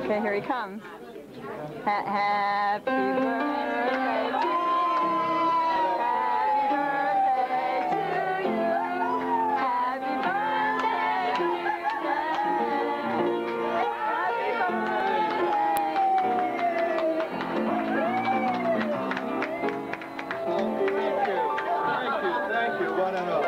Okay, here he comes. Happy birthday to you. Happy birthday to you. Happy birthday. Thank you. One and all.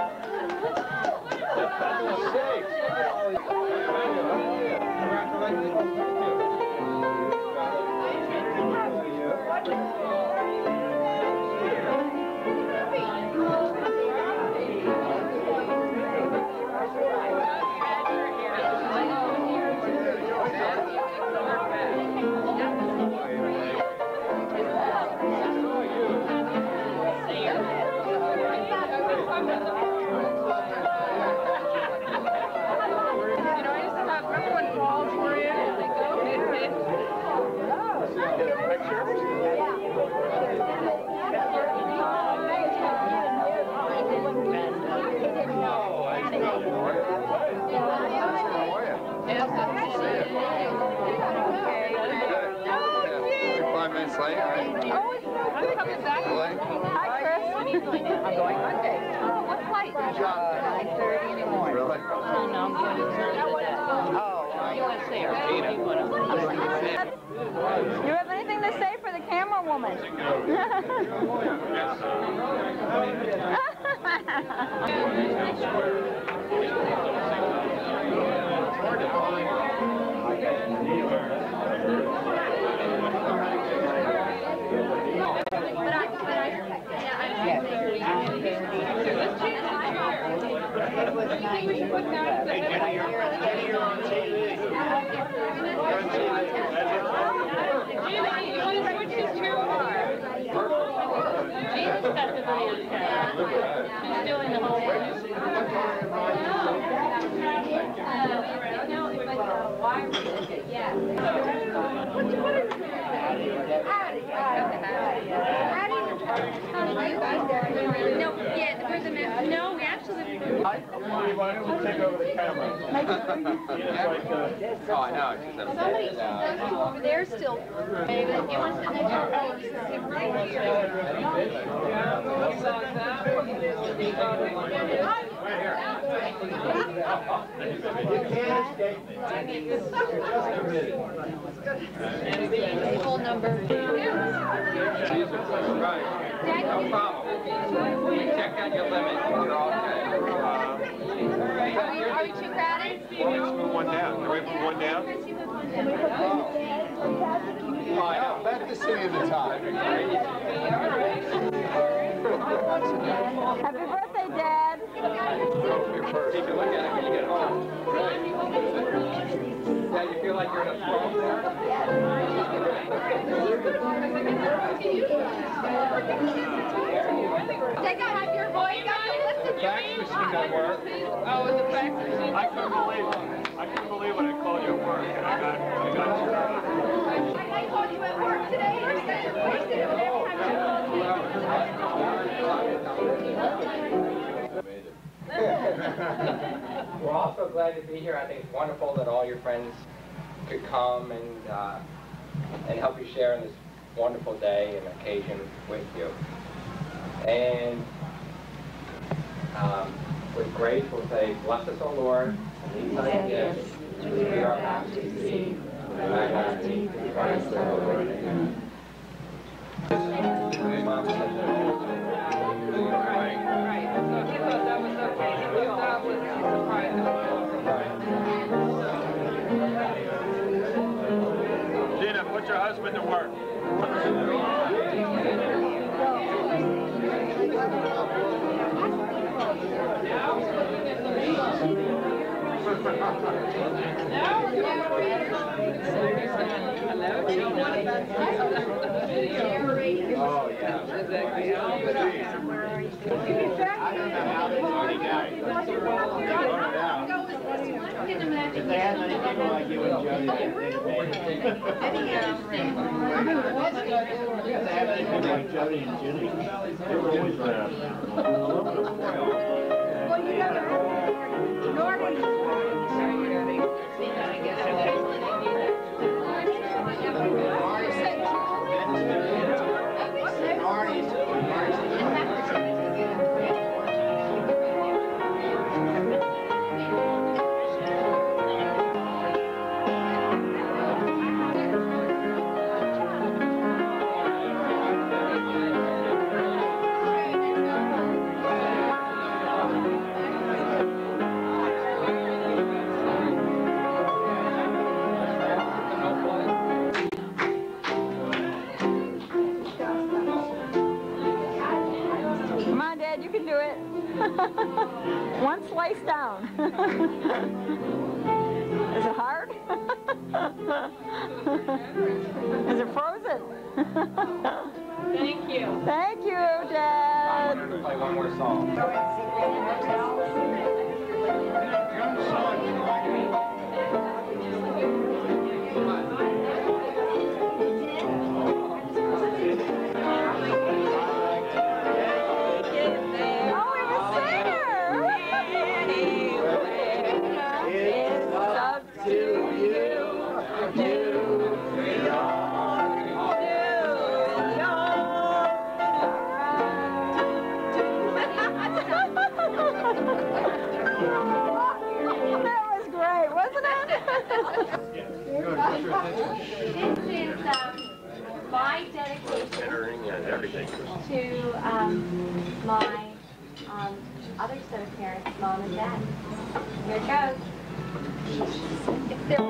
Hi, Chris. I'm going Monday. What flight? 9:30 in the morning. Really? Oh, no, I'm going to You have anything to say for the camera woman? No, we actually. Why don't we take over the camera? Oh, I know. Somebody, those two over there still. Maybe if you want to sit next to right here. Full number. Right. No problem. You check out your limit. You're all okay. Are we too crowded? Move one down. Can we move one down? Oh, back to sitting at the top. Happy birthday, Dad. Take a look at it when you get home. Yeah, you feel like you're in a throne there? Take a hug your boy. You got to listen to Fax me. machine don't work. Oh, it's a fax machine. I couldn't believe when I called you at work and I got your. I called you at work today. You said you wasted it every time We're also glad to be here. I think it's wonderful that all your friends could come and help you share in this wonderful day and occasion with you. And with grace, we'll say, bless us, O Lord, and these thy gifts, which we are about to receive, and thy majesty, through Christ our Lord. Amen. Gina, put your husband to work. Oh, yeah. If they had many people like you and Jody, they'd have made it. If they had many people like Jody and Ginny, they were always around. Come on, Dad, you can do it. One slice down. Is it hard? Is it frozen? Thank you. Thank you, Dad. I'm going to play one more song. This is my dedication to my other set of parents, Mom and Dad. Here it goes. It's their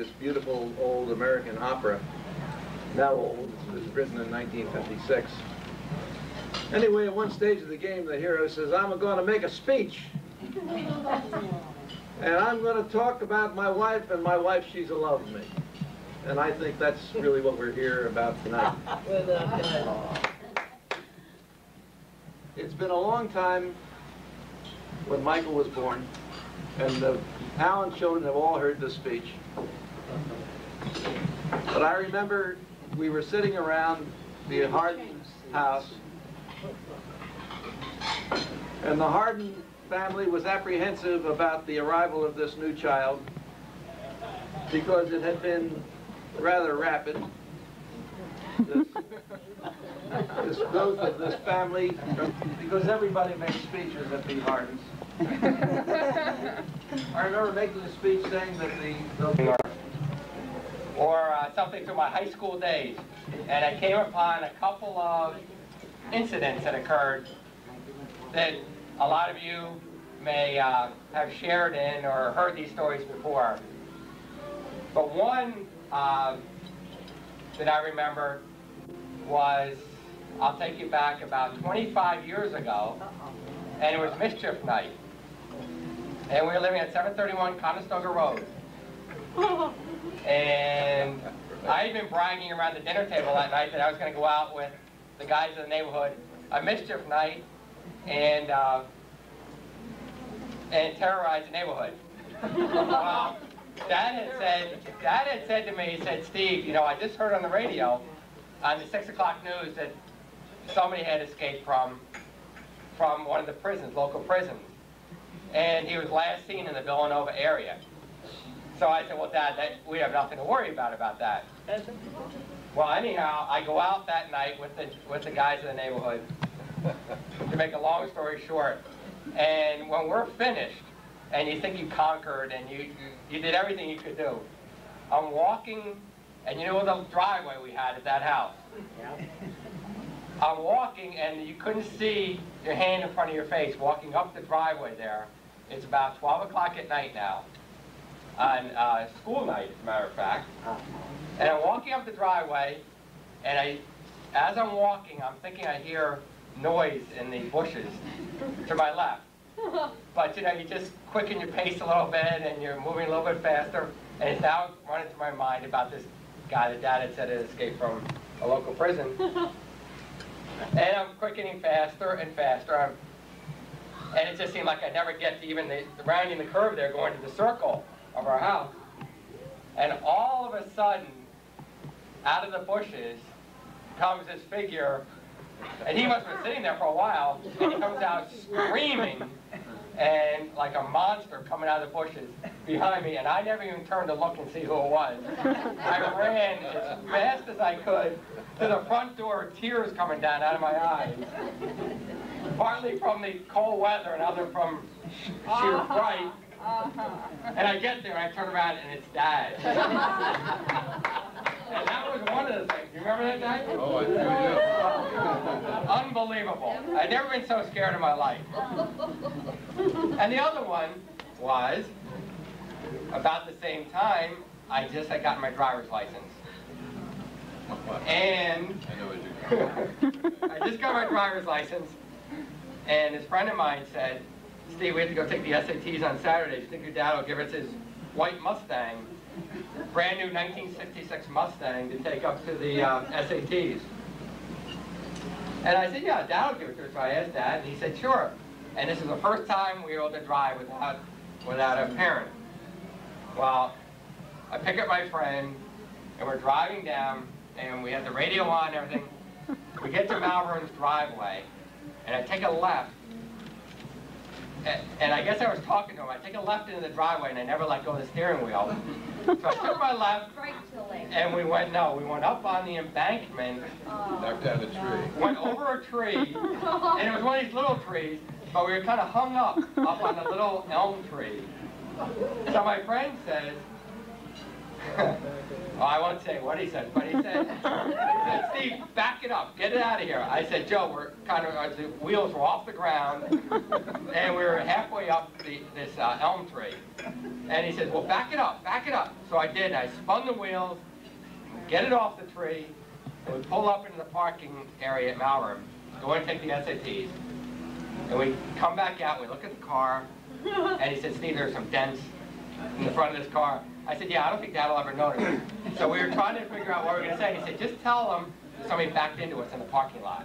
this beautiful old American opera. Now old, it was written in 1956. Anyway, at one stage of the game, the hero says, I'm going to make a speech. And I'm going to talk about my wife, and my wife, she's loves me. And I think that's really what we're here about tonight. It's been a long time when Michael was born, and the Allen children have all heard this speech. But I remember we were sitting around the Hardin house, and the Hardin family was apprehensive about the arrival of this new child because it had been rather rapid. This growth of this family, because everybody makes speeches at the Hardins. I remember making a speech saying that or something through my high school days, and I came upon a couple of incidents that occurred that a lot of you may have shared in or heard these stories before. But one that I remember was, I'll take you back about 25 years ago, and it was mischief night. And we were living at 731 Conestoga Road. And I had been bragging around the dinner table that night that I was going to go out with the guys in the neighborhood, a mischief night, and terrorize the neighborhood. Well, Dad had said to me, he said, Steve, you know, I just heard on the radio, on the 6 o'clock news, that somebody had escaped from one of the prisons, local prisons. And he was last seen in the Villanova area. So I said, well, Dad, we have nothing to worry about that. Well, anyhow, I go out that night with the guys in the neighborhood, to make a long story short. And when we're finished, and you think you conquered, and you did everything you could do, I'm walking, and you know the driveway we had at that house? Yeah. I'm walking, and you couldn't see your hand in front of your face, walking up the driveway there. It's about 12 o'clock at night now, on school night, as a matter of fact. And I'm walking up the driveway, and as I'm walking, I'm thinking I hear noise in the bushes to my left. But you know, you just quicken your pace a little bit, and you're moving a little bit faster, and it's now running through my mind about this guy that Dad had said had escaped from a local prison. And I'm quickening faster and faster, and it just seemed like I'd never get to even rounding the curve there, going to the circle of our house. And all of a sudden, out of the bushes comes this figure, and he must have been sitting there for a while, and he comes out screaming, and like a monster coming out of the bushes behind me, and I never even turned to look and see who it was. I ran as fast as I could to the front door, tears coming down out of my eyes, partly from the cold weather and other from sheer fright. And I get there, and I turn around, and it's Dad. And that was one of the things. You remember that, Dad? Oh, I do. Unbelievable. I'd never been so scared in my life. And the other one was, about the same time, I got my driver's license. And I just got my driver's license, and this friend of mine said, Steve, we have to go take the SATs on Saturday. Do you think your dad will give us his white Mustang, brand new 1966 Mustang, to take up to the SATs? And I said, yeah, Dad will give it to us. So I asked Dad, and he said, sure. And this is the first time we were able to drive without a parent. Well, I pick up my friend, and we're driving down, and we had the radio on and everything. We get to Malvern's driveway, and I take a left. And I guess I was talking to him. I take a left into the driveway, and I never let go of the steering wheel. So I took my left, and we went up on the embankment. Knocked down a tree. Went over a tree, and it was one of these little trees, but we were kind of hung up on the little elm tree. So my friend says, Oh, I won't say what he said, but he said, Steve, back it up, get it out of here. I said, Joe, we're kind of, the wheels were off the ground, and we were halfway up this elm tree. And he said, well, back it up, back it up. So I did, I spun the wheels, get it off the tree, and we pull up into the parking area at Malvern, go in and take the SATs. And we come back out, we look at the car, and he said, Steve, there's some dents in the front of this car. I said, yeah, I don't think Dad will ever notice. So we were trying to figure out what we were going to say. And he said, just tell them somebody backed into us in the parking lot.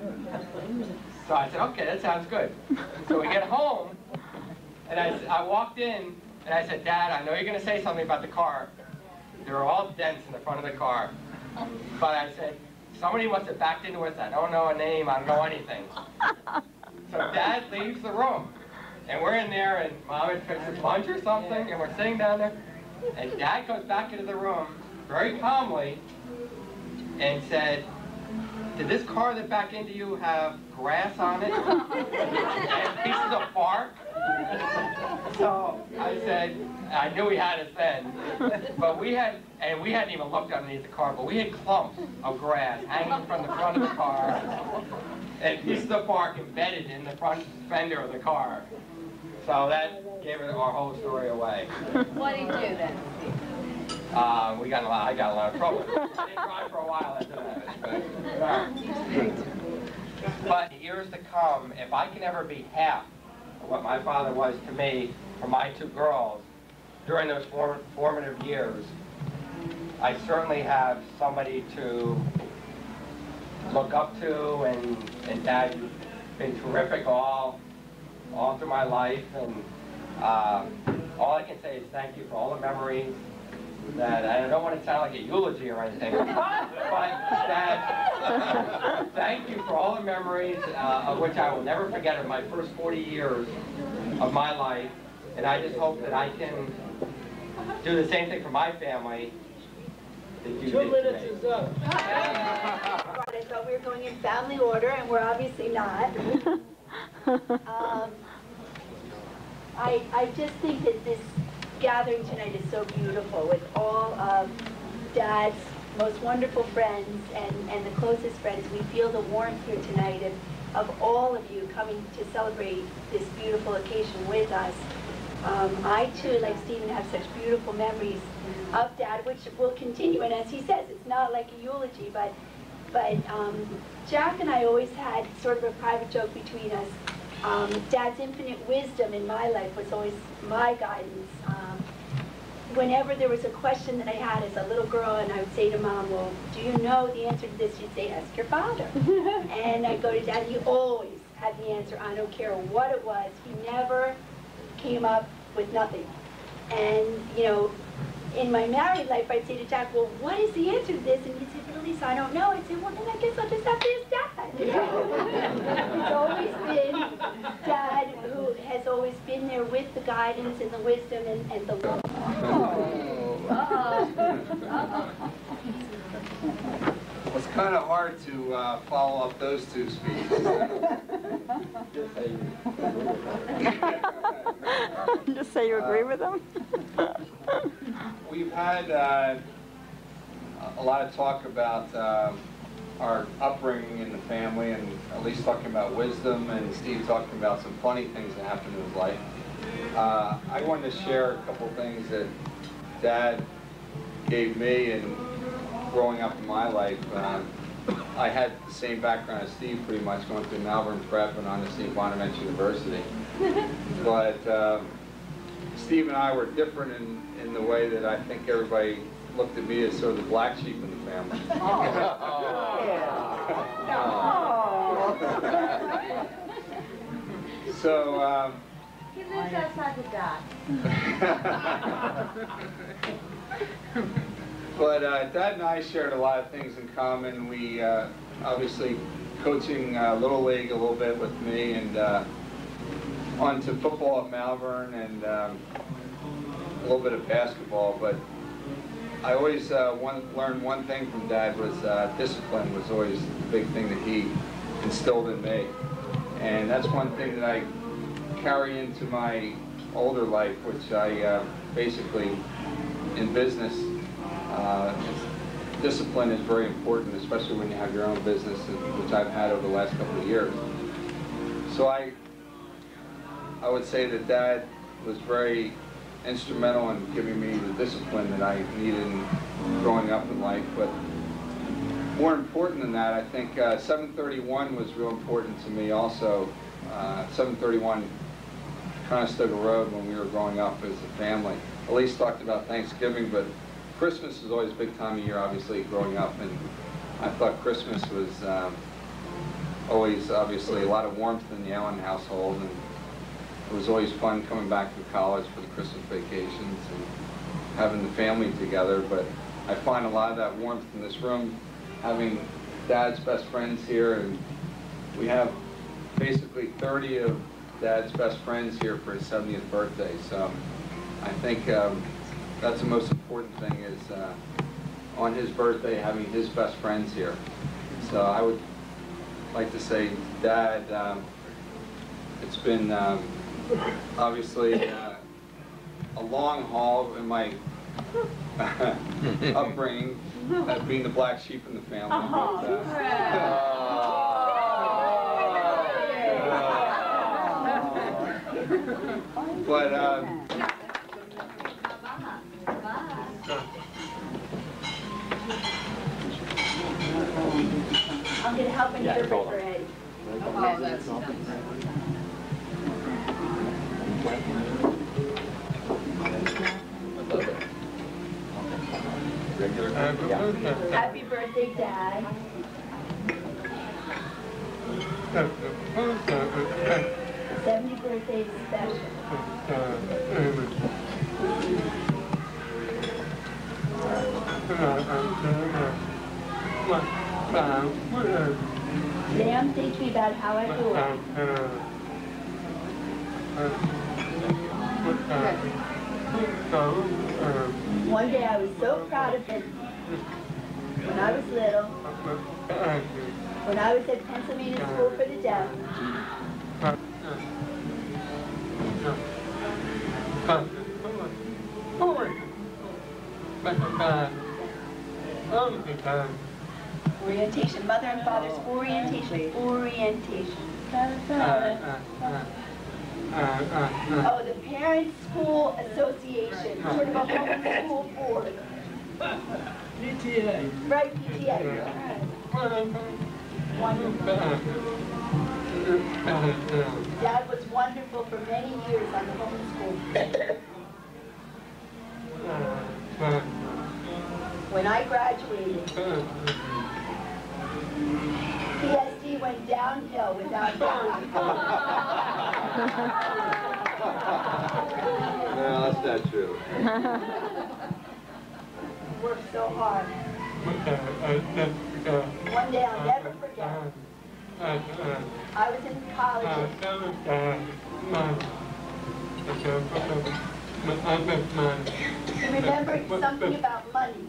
So I said, okay, that sounds good. So we get home, and I walked in, and I said, Dad, I know you're going to say something about the car. There are all dents in the front of the car. But I said, somebody must have backed into us. I don't know a name. I don't know anything. So Dad leaves the room. And we're in there, and Mom had fixed his lunch or something, and we're sitting down there. And Dad goes back into the room, very calmly, and said, did this car that backed into you have grass on it? And pieces of bark? So I said, I knew he had us then, but we hadn't even looked underneath the car, but we had clumps of grass hanging from the front of the car, and pieces of bark embedded in the front fender of the car. So that gave our whole story away. What did he do then? I got in a lot of trouble. I didn't cry for a while after that. But years to come, if I can ever be half of what my father was to me for my two girls during those formative years, I certainly have somebody to look up to, and Dad's been terrific all through my life, and all I can say is thank you for all the memories that, I don't want to sound like a eulogy or anything, but Dad, thank you for all the memories of which I will never forget of my first 40 years of my life, and I just hope that I can do the same thing for my family that you did 2 minutes today. is up. I thought we were going in family order, and we're obviously not. I just think that this gathering tonight is so beautiful with all of Dad's most wonderful friends and the closest friends. We feel the warmth here tonight of all of you coming to celebrate this beautiful occasion with us. I too, like Stephen, have such beautiful memories of Dad, which will continue, and as he says, it's not like a eulogy, but Jack and I always had sort of a private joke between us. Dad's infinite wisdom in my life was always my guidance. Whenever there was a question that I had as a little girl, and I would say to Mom, well, do you know the answer to this? She'd say, ask your father. And I'd go to Dad, and he always had the answer. I don't care what it was. He never came up with nothing. And, you know, in my married life, I'd say to Jack, well, what is the answer to this? And he'd say, well, Lisa, I don't know. I'd say, well, then I guess I'll just have to ask Dad. It's always been Dad who has always been there with the guidance and the wisdom and the love. It's kind of hard to follow up those two speeches. Just say you agree with them? We've had a lot of talk about our upbringing in the family, and at least talking about wisdom, and Steve talking about some funny things that happened in his life. I wanted to share a couple things that Dad gave me and growing up in my life. I had the same background as Steve pretty much, going through Malvern Prep and on to St. Bonaventure University. But Steve and I were different in the way that I think everybody looked at me as sort of the black sheep in the family. So, He lives outside the dot. But Dad and I shared a lot of things in common. We obviously coaching Little League a little bit with me, and on to football at Malvern, and a little bit of basketball. But I always learned one thing from Dad was discipline was always the big thing that he instilled in me. And that's one thing that I carry into my older life, which I basically, in business, Discipline is very important, especially when you have your own business, which I've had over the last couple of years. So I would say that Dad was very instrumental in giving me the discipline that I needed in growing up in life. But more important than that, I think 731 was real important to me also. 731 Conestoga Road when we were growing up as a family. Elise talked about Thanksgiving, but Christmas is always a big time of year, obviously, growing up, and I thought Christmas was always, obviously, a lot of warmth in the Allen household, and it was always fun coming back from college for the Christmas vacations and having the family together. But I find a lot of that warmth in this room, having Dad's best friends here, and we have basically 30 of Dad's best friends here for his 70th birthday. So I think that's the most important thing is on his birthday having his best friends here. So I would like to say, Dad, it's been obviously a long haul in my upbringing, being the black sheep in the family. But I'm going to help interpret for Eddie. Oh, that's nice. Happy birthday, Dad. 70th birthday is special. Today I'm thinking about how I grew up. One day I was so proud of him. When I was little, when I was at Pennsylvania School for the Deaf, orientation, mother and father's orientation. Oh, the Parents School Association, sort of a homeschool board. PTA. Right, PTA. Wonderful. Dad was wonderful for many years on the homeschool. When I graduated, PSD went downhill without Dad. no, that's not true. Worked so hard. One day I'll never forget. I was in college. He remembered something about money.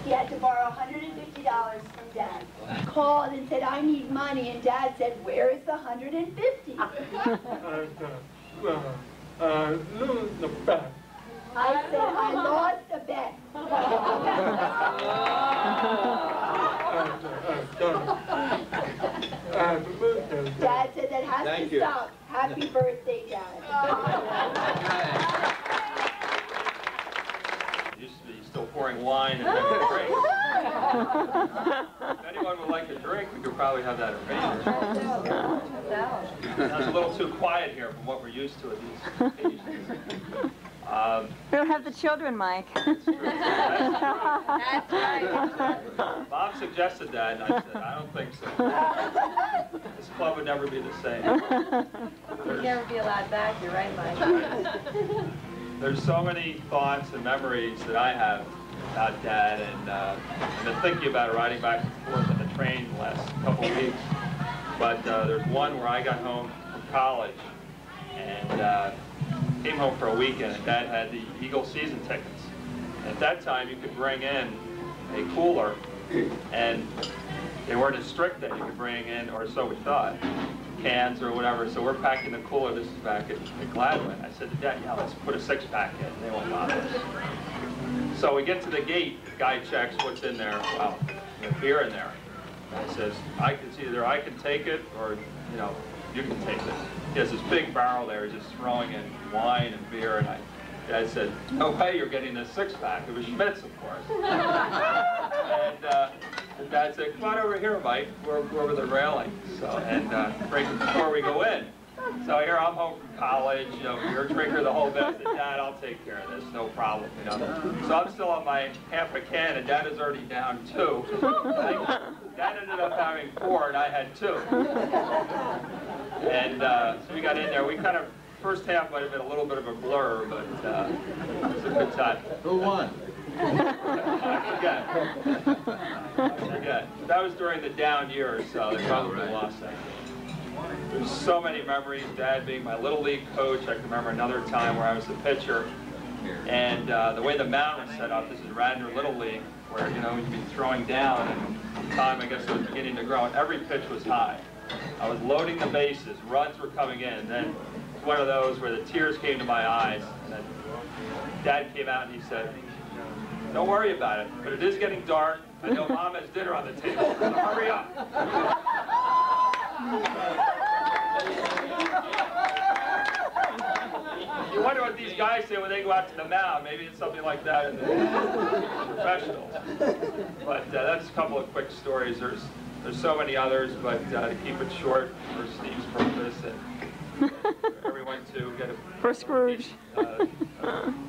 He had to borrow $150 from Dad. He called and said, I need money, and Dad said, where is the $150? I said, I lost a bet. Dad said, that has to stop. Happy birthday, Dad. Used to be still pouring wine and having drinks. If anyone would like a drink, we could probably have that arranged. That's a little too quiet here from what we're used to at these occasions. We don't have the children, Mike. That's true. That's right. Bob suggested that, and I said, I don't think so. This club would never be the same. You'd never be allowed back, you're right, Mike. There's so many thoughts and memories that I have about Dad, and I've been thinking about riding back and forth on the train the last couple of weeks. But there's one where I got home from college, and came home for a weekend, and Dad had the Eagle season tickets. And at that time, you could bring in a cooler, and they weren't as strict that you could bring in, or so we thought, cans or whatever. So we're packing the cooler. This is back at Gladwin. I said to Dad, yeah, let's put a 6-pack in. They won't bother us. So we get to the gate. The guy checks what's in there. Wow, there's beer in there. And he says, it's either I can take it or, you know, you can take it. He has this big barrel there, just throwing in wine and beer, and Dad said, no way you're getting this 6-pack. It was Schmidt's, of course. And Dad said, come on over here, Mike. We're over the railing, and drink before we go in. So here I'm home from college, you know, you're a drinker the whole bit. I said, Dad, I'll take care of this, no problem, you know. So I'm still on my half a can, and Dad is already down 2. Dad ended up having 4, and I had 2. And so we got in there. We kind of, first half might have been a little bit of a blur, but it was a good time. Who won? I forget. That was during the down years, so they probably lost that. There's so many memories. Dad being my Little League coach. I can remember another time where I was the pitcher. And the way the mound was set up, this is Radnor Little League, where, you know, you'd be throwing down, and time, I guess, it was beginning to grow, and every pitch was high. I was loading the bases, runs were coming in, and then it was one of those where the tears came to my eyes, and then Dad came out and he said, don't worry about it, but it is getting dark. I know Mom has dinner on the table, so hurry up. You wonder what these guys say when they go out to the mound. Maybe it's something like that in the professionals. But that's a couple of quick stories. There's so many others, but to keep it short for Steve's purpose and for everyone to get for Scrooge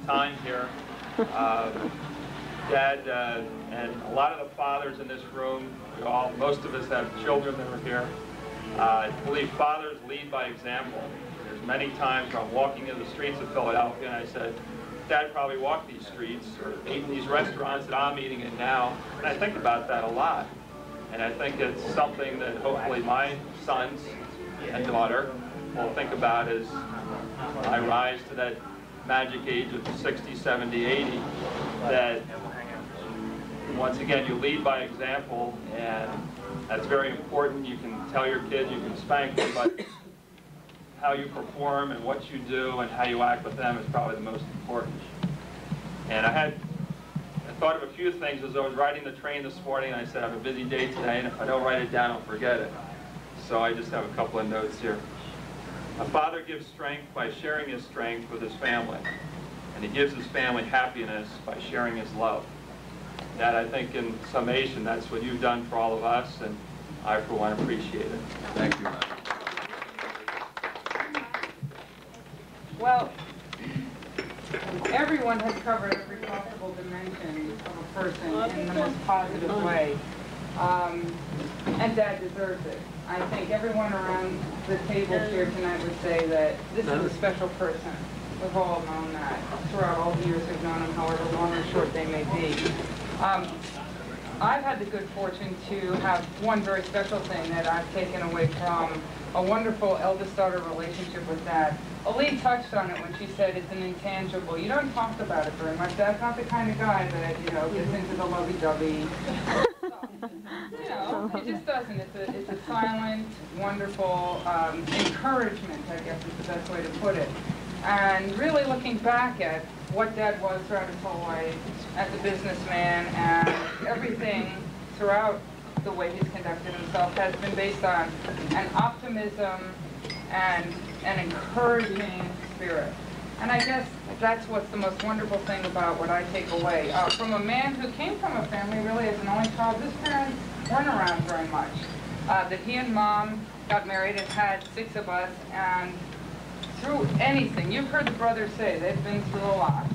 time here. Dad and a lot of the fathers in this room, most of us have children that are here. I believe fathers lead by example. There's many times where I'm walking in the streets of Philadelphia and I said, Dad probably walked these streets or ate in these restaurants that I'm eating in now. And I think about that a lot. And I think it's something that hopefully my sons and daughter will think about as I rise to that magic age of 60, 70, 80, that once again you lead by example, and that's very important. You can tell your kids, you can spank them, but how you perform and what you do and how you act with them is probably the most important. And I thought of a few things as I was riding the train this morning. I said I have a busy day today, and if I don't write it down, I'll forget it. So I just have a couple of notes here. A father gives strength by sharing his strength with his family, and he gives his family happiness by sharing his love. That, I think, in summation, that's what you've done for all of us, and I, for one, appreciate it. Thank you, Mike. Well, everyone has covered every possible dimension of a person in the most positive way, and Dad deserves it. I think everyone around the table here tonight would say that this is a special person. We've all known that throughout all the years we've known him, however long or short they may be. I've had the good fortune to have one very special thing that I've taken away from a wonderful eldest daughter relationship with Dad. Ali touched on it when she said it's an intangible. You don't talk about it very much. Dad's not the kind of guy that, you know, gets into the lovey-dovey stuff. You know, he just doesn't. It's a silent, wonderful encouragement, I guess is the best way to put it. And really looking back at what Dad was throughout his whole life as a businessman, and everything throughout the way he's conducted himself has been based on an optimism and an encouraging spirit. And I guess that's what's the most wonderful thing about what I take away. From a man who came from a family really as an only child, his parents weren't around very much. That he and Mom got married and had 6 of us, and through anything, you've heard the brothers say they've been through a lot.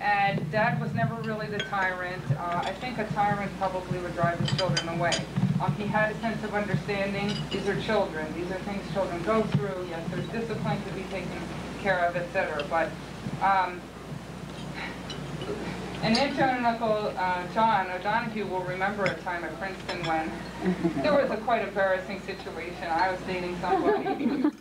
And Dad was never really the tyrant. I think a tyrant probably would drive his children away. He had a sense of understanding. These are children. These are things children go through. Yes, there's discipline to be taken care of, etc. But and Aunt Joan and Uncle John O'Donoghue will remember a time at Princeton when there was a quite embarrassing situation. I was dating somebody, and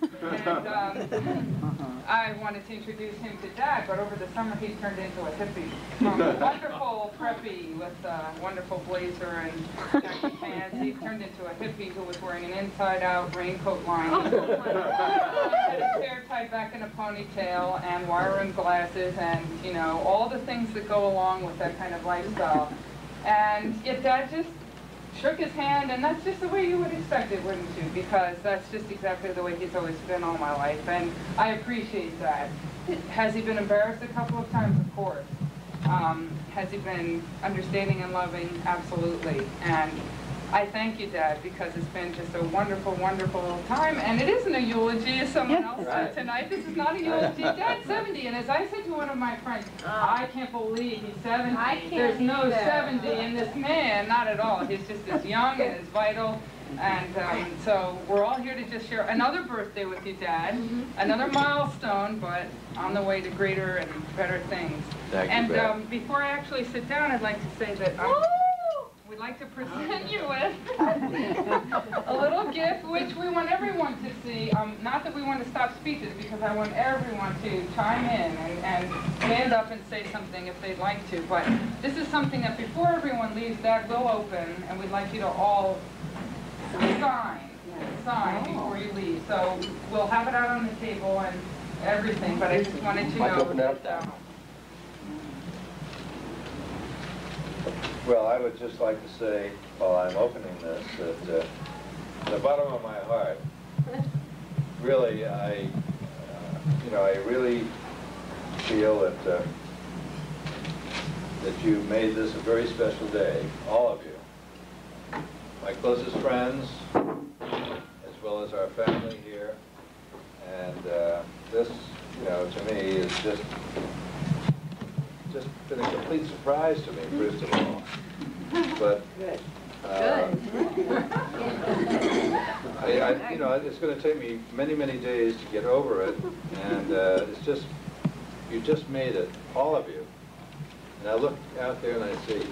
I wanted to introduce him to Dad, but over the summer he's turned into a hippie. From a wonderful preppy with a wonderful blazer and khaki pants, he's turned into a hippie who was wearing an inside-out raincoat line. He had his hair tied back in a ponytail and wire-rimmed glasses and, you know, all the things that go along with that kind of lifestyle. And yet Dad just shook his hand, and that's just the way you would expect it, wouldn't you? Because that's just exactly the way he's always been all my life, and I appreciate that. Has he been embarrassed a couple of times? Of course. Has he been understanding and loving? Absolutely. And I thank you, Dad, because it's been just a wonderful, wonderful time. And it isn't a eulogy, as someone else said tonight. This is not a eulogy. Dad's 70, and as I said to one of my friends, I can't believe he's 70. There's no 70 in this man, not at all. He's just as young and as vital. And so we're all here to just share another birthday with you, Dad. Another milestone, but on the way to greater and better things. Thank you, and before I actually sit down, I'd like to say that we'd like to present you with a little gift, which we want everyone to see. Not that we want to stop speeches, because I want everyone to chime in and stand up and say something if they'd like to. But this is something that before everyone leaves, Dad will open, and we'd like you to all sign before you leave. So we'll have it out on the table and everything, but I just wanted to know. Well, I would just like to say, while I'm opening this, that from the bottom of my heart, really, I really feel that that you made this a very special day, all of you. My closest friends, as well as our family here, and this, you know, to me is just been a complete surprise to me, first of all. But you know, it's going to take me many, many days to get over it, and it's just, you just made it, all of you. And I look out there and I see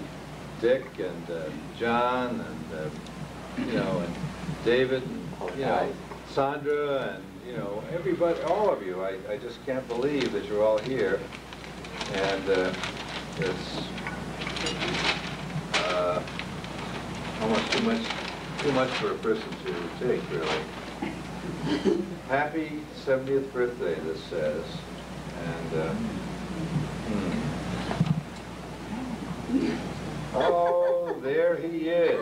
Dick and John and you know, and David, and, you know, Sandra, and you know, everybody, all of you. I just can't believe that you're all here, and it's almost too much for a person to take, really. Happy 70th birthday, this says, and oh, there he is.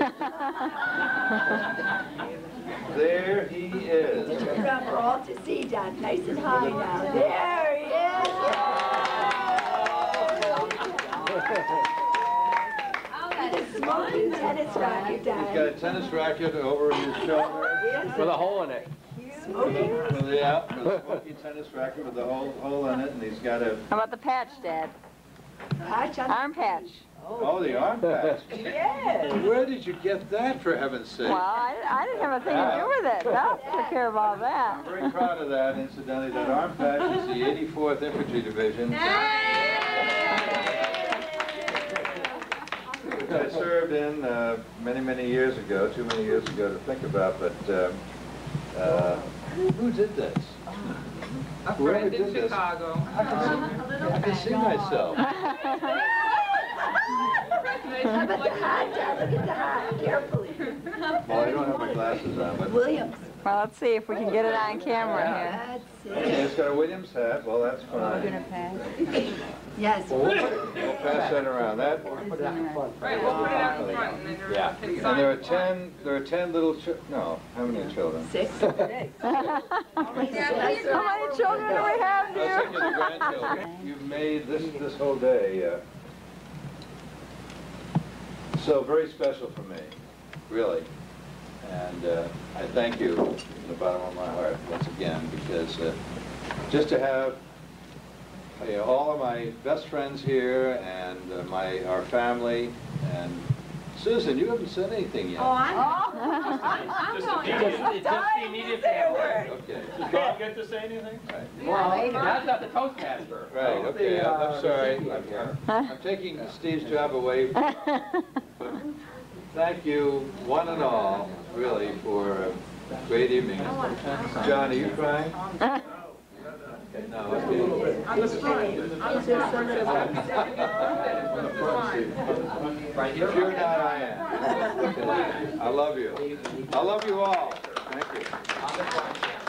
There he is. Turn around for all to see, Dad. Nice and high now. There he is. Smoking tennis racket, Dad. He's got a tennis racket over his shoulder with a hole in it. Smoking? Yeah, with a smoky tennis racket with a hole in it, and he's got a... How about the patch, Dad? Patch on Arm patch. Oh, the arm patch. Yes. Where did you get that, for heaven's sake? Well, I didn't have a thing to do with it. Doc took care of all that. I'm very proud of that. Incidentally, that arm patch is the 84th Infantry Division. Which I served in many, many years ago, too many years ago to think about, but who did this? A friend in Chicago. I can see myself. How about the hat, Dad? Look at the hat, carefully. Well, I don't have my glasses on, but... Williams. Well, let's see if we can get it on camera here. That's Okay, it's got a Williams hat. Well, that's fine. We're going to pass. Yes. We'll pass that around. That. Right, we'll put it out in front, and then everyone can And sign. there are 10 little no, how many children? 6. How many children do we have I was here? thinking of the grandchildren. You've made this whole day so very special for me, really. And I thank you from the bottom of my heart once again, because just to have all of my best friends here and our family, and Susan, you haven't said anything yet. Oh, I'm Just the immediate family. Okay. Does Bob get to say anything? Right. Well, that's not the Toastmaster. Right, okay, I'm sorry. I'm taking Steve's job away. But thank you, one and all, really, for a great evening. John, are you crying? No, let's be a little bit. On the front. On the front. Right here. If you're not, I am. I love you. I love you all. Thank you. On the front.